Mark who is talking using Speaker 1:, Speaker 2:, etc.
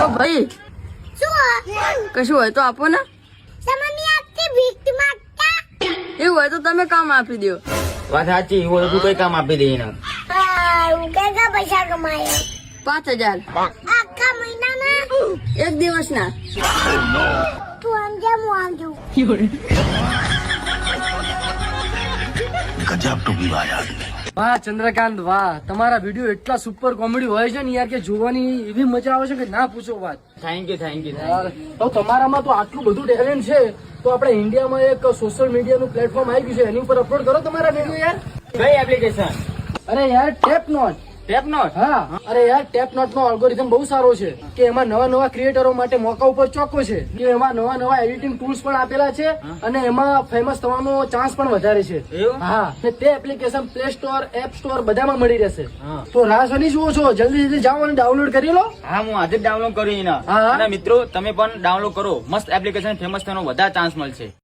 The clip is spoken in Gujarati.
Speaker 1: ઓ ભાઈ કશું હોય તો આપો ને. એવું હોય તો તમે કામ આપી દો.
Speaker 2: વાત સાચી હોય તો કઈ કામ આપી દે એના.
Speaker 3: પૈસા કમાયા
Speaker 1: 5000
Speaker 3: આખા મહિનાના
Speaker 1: એક દિવસના.
Speaker 3: તું આમજે હું આમજુ
Speaker 4: વાહ ચંદ્રકાંત વાહ, તમારા વિડીયો એટલા સુપર કોમેડી હોય છે ને યાર કે જોવાની એવી મજા આવે છે કે ના પૂછો વાત.
Speaker 2: થેન્ક યુ
Speaker 4: યાર તો તમારામાં તો આટલું બધું ટેલેન્ટ છે તો આપણે ઇન્ડિયામાં એક સોશિયલ મીડિયાનું પ્લેટફોર્મ આવી ગયું છે, એની ઉપર અપલોડ કરો તમારા વિડીયો યાર.
Speaker 2: કઈ એપ્લિકેશન?
Speaker 4: અરે યાર ટેપ નોટ.
Speaker 2: Tap not?
Speaker 4: હા અરે યાર ટેપ નોટ નો અલ્ગોરિધમ બહુ સારો છે કે એમાં નવા નવા ક્રિએટરો માટે મોકા ઉપર ચોખ્ખો છે કે એમાં નવા નવા એડિટિંગ ટૂલ્સ પણ આપેલા છે અને એમાં ફેમસ થવાનો ચાન્સ પણ વધારે છે.
Speaker 2: એવું?
Speaker 4: હા ને તે application play store, app store બધામાં મળી રહેશે.
Speaker 2: હા.
Speaker 4: તો રાહ શેની જુઓ છો, જલ્દી જાઓ અને ડાઉનલોડ કરી લો.
Speaker 2: હા હું આજે જ ડાઉનલોડ કર્યું એના.
Speaker 4: હા.
Speaker 2: અને મિત્રો તમે પણ ડાઉનલોડ કરો, મસ્ત એપ્લિકેશન ફેમસ થવાનો વધારે ચાન્સ મળશે.